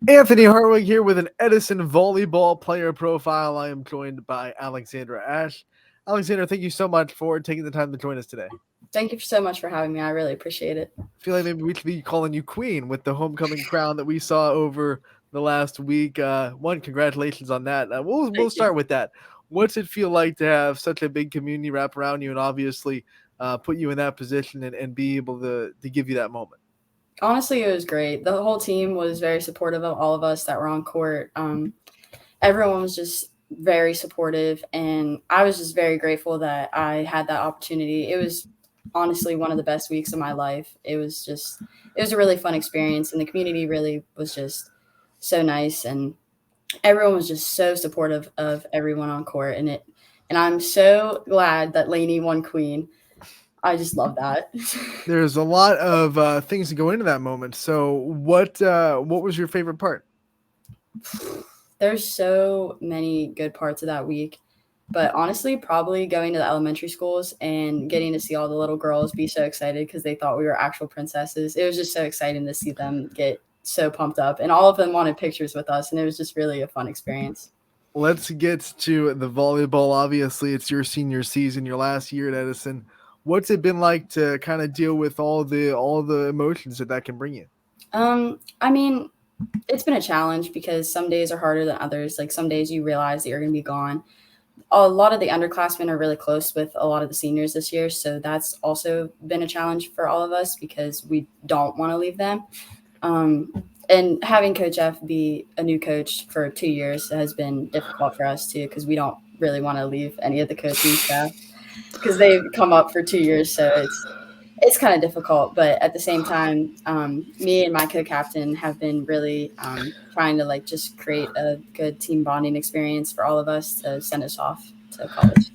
Anthony Hartwig here with an Edison volleyball player profile. I am joined by Alexandra Ash. Alexandra, thank you so much for taking the time to join us today. Thank you so much for having me. I really appreciate it. I feel like maybe we should be calling you Queen with the homecoming crown that we saw over the last week. Congratulations on that. We'll Thank you. start with that. What's it feel like to have such a big community wrap around you and obviously put you in that position and be able to give you that moment? Honestly, it was great. The whole team was very supportive of all of us that were on court. Everyone was just very supportive, and I was just very grateful that I had that opportunity. It was honestly one of the best weeks of my life. It was a really fun experience, and the community really was just so nice, and everyone was just so supportive of everyone on court, and I'm so glad that Lainey won Queen. I just love that. There's a lot of things to go into that moment. So, what was your favorite part? There's so many good parts of that week. But honestly, probably going to the elementary schools and getting to see all the little girls be so excited because they thought we were actual princesses. It was just so exciting to see them get so pumped up. And all of them wanted pictures with us. And it was just really a fun experience. Let's get to the volleyball. Obviously, it's your senior season, your last year at Edison. What's it been like to kind of deal with all the emotions that can bring you? I mean, it's been a challenge because some days are harder than others. Like some days you realize that you're going to be gone. A lot of the underclassmen are really close with a lot of the seniors this year. So that's also been a challenge for all of us because we don't want to leave them. Um, and having Coach F be a new coach for 2 years has been difficult for us too because we don't really want to leave any of the coaching staff because they've come up for 2 years. So it's kind of difficult, but at the same time, me and my co-captain have been really trying to like just create a good team bonding experience for all of us to send us off to college.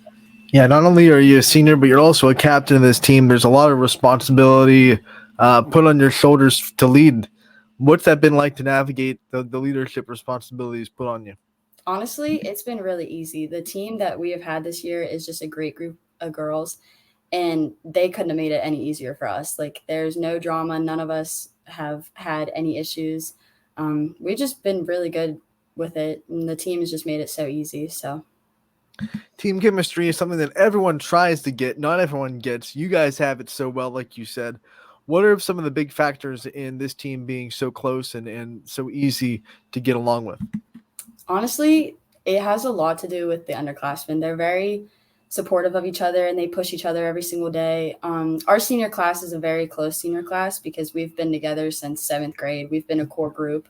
Yeah, not only are you a senior, but you're also a captain of this team. There's a lot of responsibility put on your shoulders to lead. What's that been like to navigate the leadership responsibilities put on you? Honestly, it's been really easy. The team that we have had this year is just a great group of girls, and they couldn't have made it any easier for us. Like, there's no drama. None of us have had any issues. We've just been really good with it, and the team has just made it so easy. So. Team chemistry is something that everyone tries to get. Not everyone gets. You guys have it so well, like you said. What are some of the big factors in this team being so close and so easy to get along with? Honestly, it has a lot to do with the underclassmen. They're very supportive of each other and they push each other every single day. Our senior class is a very close senior class because we've been together since seventh grade. We've been a core group.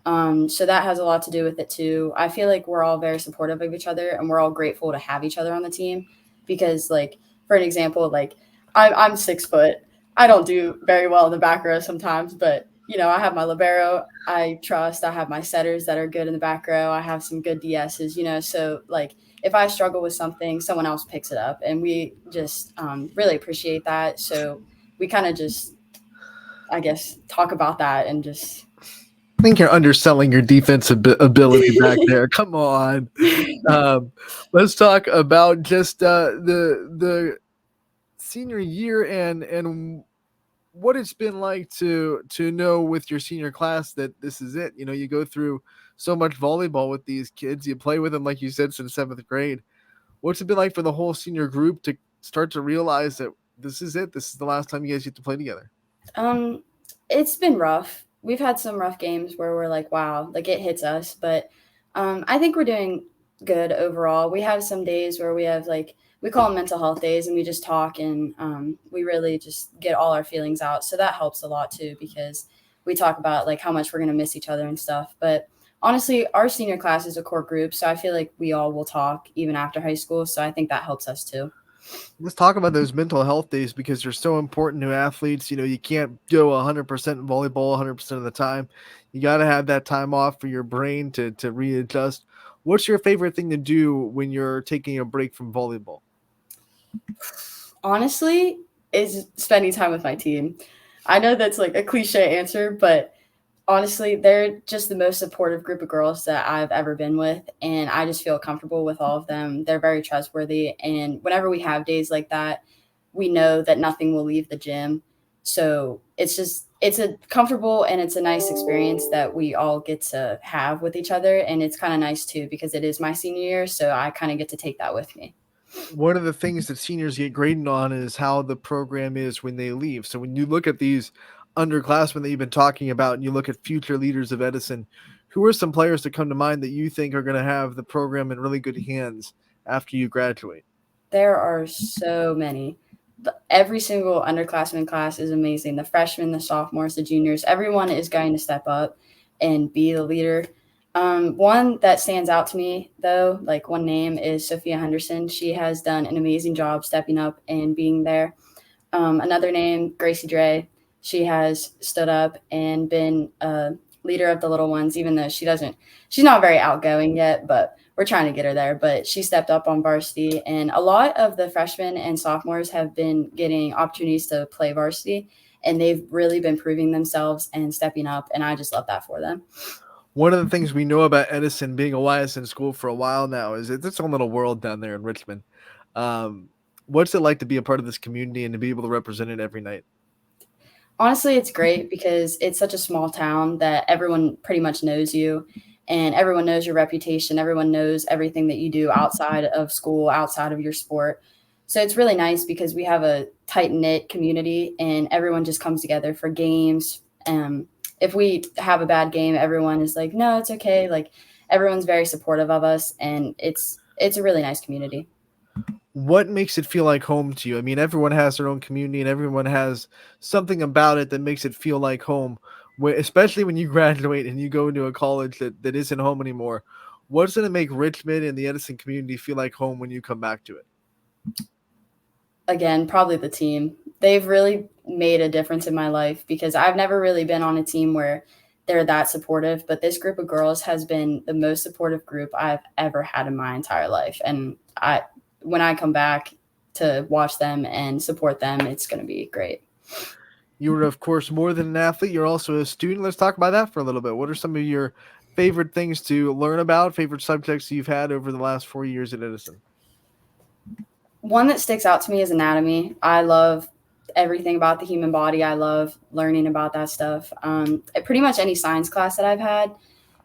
So that has a lot to do with it too. I feel like we're all very supportive of each other and we're all grateful to have each other on the team because, like, for an example, like I'm 6 foot. I don't do very well in the back row sometimes, but I have my libero. I trust. I have my setters that are good in the back row. I have some good DSs. So like if I struggle with something, someone else picks it up, and we just really appreciate that. So we kind of just, I guess, talk about that and just. I think you're underselling your defensive ability back there. Come on. Um, let's talk about just the senior year and what it's been like to know with your senior class that this is it. You go through so much volleyball with these kids. You play with them, like you said, since seventh grade. What's it been like for the whole senior group to start to realize that this is it? This is the last time you guys get to play together. Um, it's been rough. We've had some rough games where we're like, wow, like it hits us, but I think we're doing good overall. We have some days where we have like we call them mental health days, and we just talk and we really just get all our feelings out. So that helps a lot too because we talk about like how much we're gonna miss each other and stuff. But honestly, our senior class is a core group, so I feel like we all will talk even after high school. So I think that helps us too. Let's talk about those mental health days because they're so important to athletes. You can't go 100% in volleyball 100% of the time. You got to have that time off for your brain to readjust. What's your favorite thing to do when you're taking a break from volleyball? Honestly, is spending time with my team. I know that's like a cliche answer, but honestly, they're just the most supportive group of girls that I've ever been with. And I just feel comfortable with all of them. They're very trustworthy. And whenever we have days like that, we know that nothing will leave the gym. So it's just it's a comfortable and it's a nice experience that we all get to have with each other, and it's kind of nice too because it is my senior year, so I kind of get to take that with me. One of the things that seniors get graded on is how the program is when they leave. So when you look at these underclassmen that you've been talking about and you look at future leaders of Edison, who are some players that come to mind that you think are going to have the program in really good hands after you graduate? There are so many. Every single underclassmen class is amazing. The freshmen, the sophomores, the juniors, everyone is going to step up and be the leader. One that stands out to me, though, like one name is Sophia Henderson. She has done an amazing job stepping up and being there. Another name, Gracie Dre. She has stood up and been a leader of the little ones, even though she's not very outgoing yet, but we're trying to get her there. But she stepped up on varsity, and a lot of the freshmen and sophomores have been getting opportunities to play varsity, and they've really been proving themselves and stepping up, and I just love that for them. One of the things we know about Edison being a YSN school for a while now is it's its own little world down there in Richmond. Um, what's it like to be a part of this community and to be able to represent it every night? Honestly, it's great because it's such a small town that everyone pretty much knows you and everyone knows your reputation. Everyone knows everything that you do outside of school, outside of your sport. So it's really nice because we have a tight knit community and everyone just comes together for games. If we have a bad game, everyone is like, no, it's okay. Like everyone's very supportive of us, and it's a really nice community. What makes it feel like home to you? I mean, everyone has their own community and everyone has something about it that makes it feel like home, especially when you graduate and you go into a college that isn't home anymore. What's going to make Richmond and the Edison community feel like home when you come back to it? Again, probably the team. They've really made a difference in my life because I've never really been on a team where they're that supportive, but this group of girls has been the most supportive group I've ever had in my entire life. And when I come back to watch them and support them, it's going to be great. You were, of course, more than an athlete. You're also a student. Let's talk about that for a little bit. What are some of your favorite things to learn about, favorite subjects you've had over the last 4 years at Edison? One that sticks out to me is anatomy. I love everything about the human body. I love learning about that stuff. Pretty much any science class that I've had,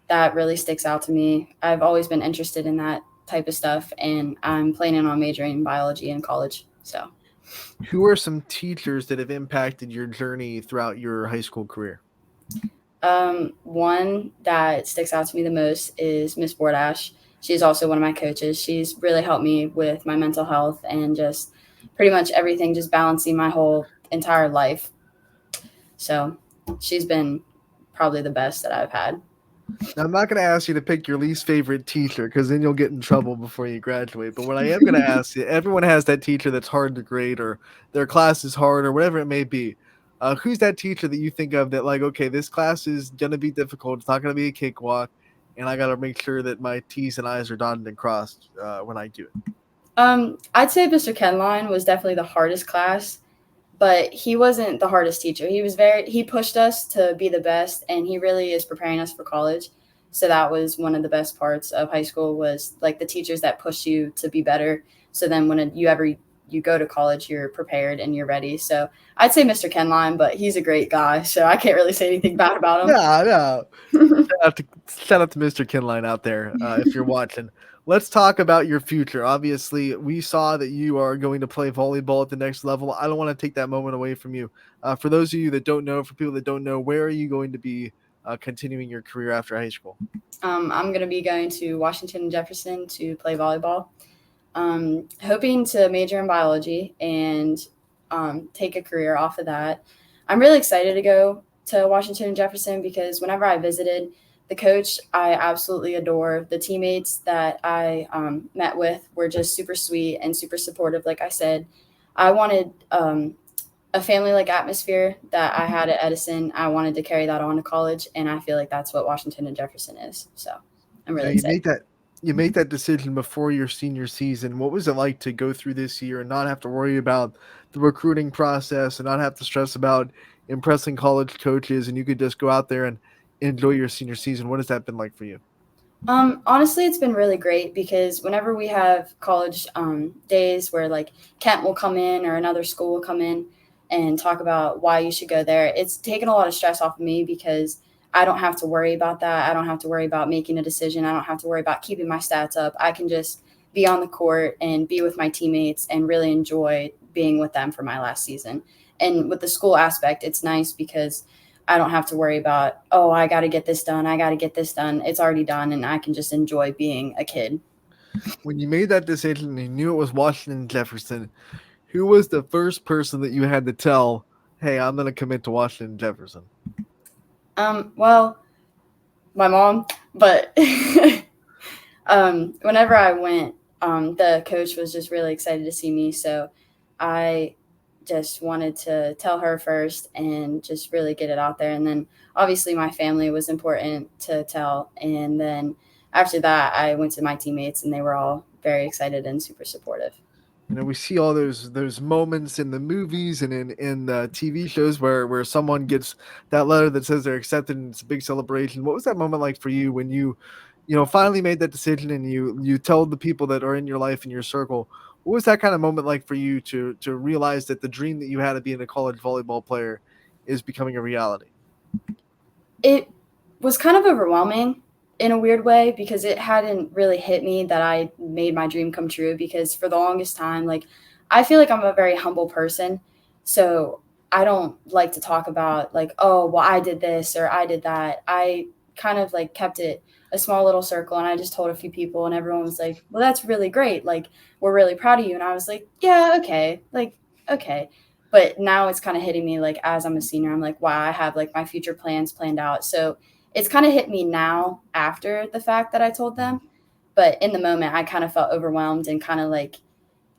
that really sticks out to me. I've always been interested in that type of stuff, and I'm planning on majoring in biology in college. So, Who are some teachers that have impacted your journey throughout your high school career? one that sticks out to me the most is Miss Bordash. She's also one of my coaches. She's really helped me with my mental health and just pretty much everything, just balancing my whole entire life. So she's been probably the best that I've had. Now, I'm not going to ask you to pick your least favorite teacher because then you'll get in trouble before you graduate. But what I am going to ask you, everyone has that teacher that's hard to grade or their class is hard or whatever it may be. Who's that teacher that you think of that, like, okay, this class is going to be difficult. It's not going to be a cakewalk. And I got to make sure that my T's and I's are dotted and crossed when I do it. I'd say Mr. Kenline was definitely the hardest class, but he wasn't the hardest teacher. He pushed us to be the best, and he really is preparing us for college. So that was one of the best parts of high school, was like the teachers that push you to be better. So then when you go to college, you're prepared and you're ready. So I'd say Mr. Kenline, but he's a great guy, so I can't really say anything bad about him. Yeah, no. Shout out to Mr. Kinline out there if you're watching. Let's talk about your future. Obviously, we saw that you are going to play volleyball at the next level. I don't want to take that moment away from you. For those of you that don't know, for people that don't know, where are you going to be continuing your career after high school? I'm going to be going to Washington and Jefferson to play volleyball. Hoping to major in biology and take a career off of that. I'm really excited to go to Washington and Jefferson because whenever I visited, the coach I absolutely adore. The teammates that I met with were just super sweet and super supportive. Like I said, I wanted a family-like atmosphere that I had at Edison. I wanted to carry that on to college, and I feel like that's what Washington and Jefferson is. So I'm Now really excited. you made that decision before your senior season. What was it like to go through this year and not have to worry about the recruiting process and not have to stress about impressing college coaches and you could just go out there and enjoy your senior season? What has that been like for you? Honestly, it's been really great because whenever we have college days where like Kent will come in or another school will come in, and talk about why you should go there. It's taken a lot of stress off of me because I don't have to worry about that. I don't have to worry about making a decision. I don't have to worry about keeping my stats up. I can just be on the court and be with my teammates and really enjoy being with them for my last season. And with the school aspect, it's nice because I don't have to worry about, oh, I got to get this done. I got to get this done. It's already done. And I can just enjoy being a kid. When you made that decision and you knew it was Washington Jefferson, who was the first person that you had to tell, hey, I'm going to commit to Washington Jefferson? Well, my mom, but whenever I went, the coach was just really excited to see me. So I just wanted to tell her first and just really get it out there. And then obviously my family was important to tell. And then after that, I went to my teammates and they were all very excited and super supportive. We see all those moments in the movies and in the TV shows where someone gets that letter that says they're accepted and it's a big celebration. What was that moment like for you when you finally made that decision and you told the people that are in your life in your circle? What was that kind of moment like for you to realize that the dream that you had of being a college volleyball player is becoming a reality? It was kind of overwhelming in a weird way because it hadn't really hit me that I made my dream come true, because for the longest time, like, I feel like I'm a very humble person. So I don't like to talk about like, oh, well, I did this or I did that. I kind of like kept it a small little circle and I just told a few people and everyone was like, well, that's really great. Like, we're really proud of you. And I was like, yeah, okay. Like, okay. But now it's kind of hitting me like as I'm a senior, I'm like, wow, I have like my future plans planned out. So it's kind of hit me now after the fact that I told them. But in the moment, I kind of felt overwhelmed and kind of like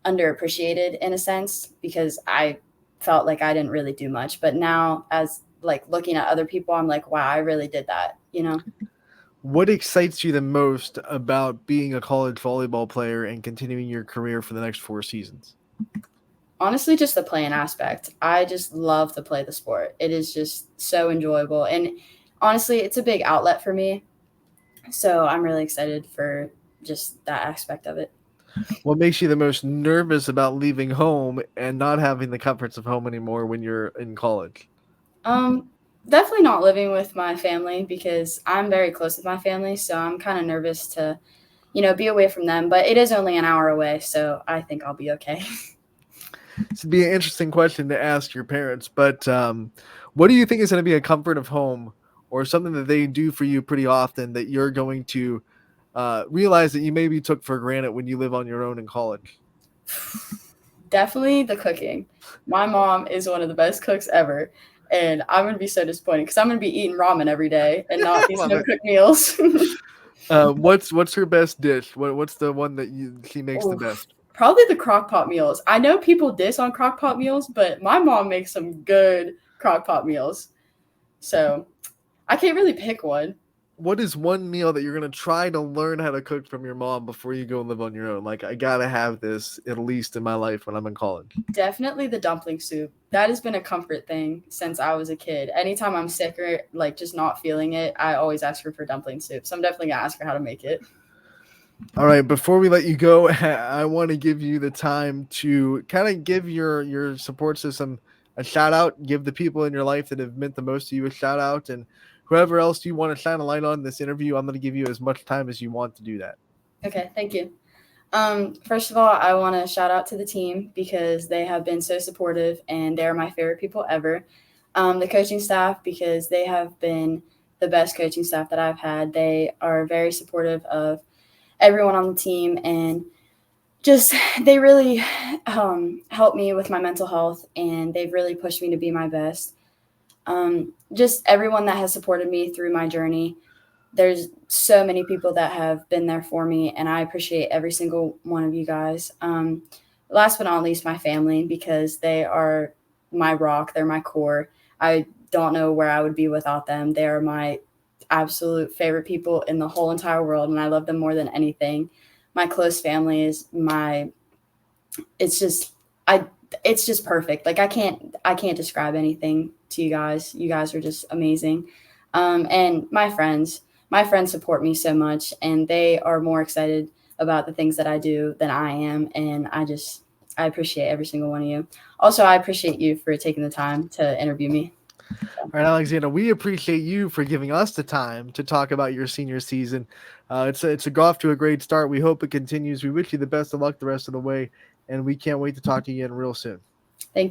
underappreciated in a sense because I felt like I didn't really do much. But now, as like looking at other people, I'm like, wow, I really did that, you know? What excites you the most about being a college volleyball player and continuing your career for the next 4 seasons? Honestly, just the playing aspect. I just love to play the sport. It is just so enjoyable. And honestly, it's a big outlet for me. So I'm really excited for just that aspect of it. What makes you the most nervous about leaving home and not having the comforts of home anymore when you're in college? Um, Definitely not living with my family because I'm very close with my family. So I'm kind of nervous to, be away from them. But it is only an hour away. So I think I'll be okay. This would be an interesting question to ask your parents, but what do you think is going to be a comfort of home or something that they do for you pretty often that you're going to realize that you maybe took for granted when you live on your own in college? Definitely the cooking. My mom is one of the best cooks ever. And I'm going to be so disappointed because I'm going to be eating ramen every day and not these Love no it. cook meals. What's her best dish? What's the one that she makes the Oof. best? Probably the crock pot meals. I know people diss on crock pot meals, but my mom makes some good crock pot meals. So I can't really pick one. What is one meal that you're going to try to learn how to cook from your mom before you go and live on your own? Like, I got to have this at least in my life when I'm in college. Definitely the dumpling soup. That has been a comfort thing since I was a kid. Anytime I'm sick or like just not feeling it, I always ask her for dumpling soup. So I'm definitely gonna ask her how to make it. All right, before we let you go, I want to give you the time to kind of give your support system a shout out, give the people in your life that have meant the most to you a shout out, and whoever else you want to shine a light on in this interview, I'm going to give you as much time as you want to do that. Okay, thank you. First of all, I want to shout out to the team because they have been so supportive and they're my favorite people ever. The coaching staff, because they have been the best coaching staff that I've had. They are very supportive of everyone on the team and just they really helped me with my mental health and they've really pushed me to be my best. Just everyone that has supported me through my journey. There's so many people that have been there for me, and I appreciate every single one of you guys. Last but not least, my family, because they are my rock. They're my core. I don't know where I would be without them. They are my absolute favorite people in the whole entire world, and I love them more than anything. My close family is my. It's just I. It's just perfect. Like I can't describe anything to you guys. You guys are just amazing. And my friends support me so much and they are more excited about the things that I do than I am. And I I appreciate every single one of you. Also, I appreciate you for taking the time to interview me. All right, Alexander, we appreciate you for giving us the time to talk about your senior season. It's off to a great start. We hope it continues. We wish you the best of luck the rest of the way, and we can't wait to talk to you again real soon. Thank you.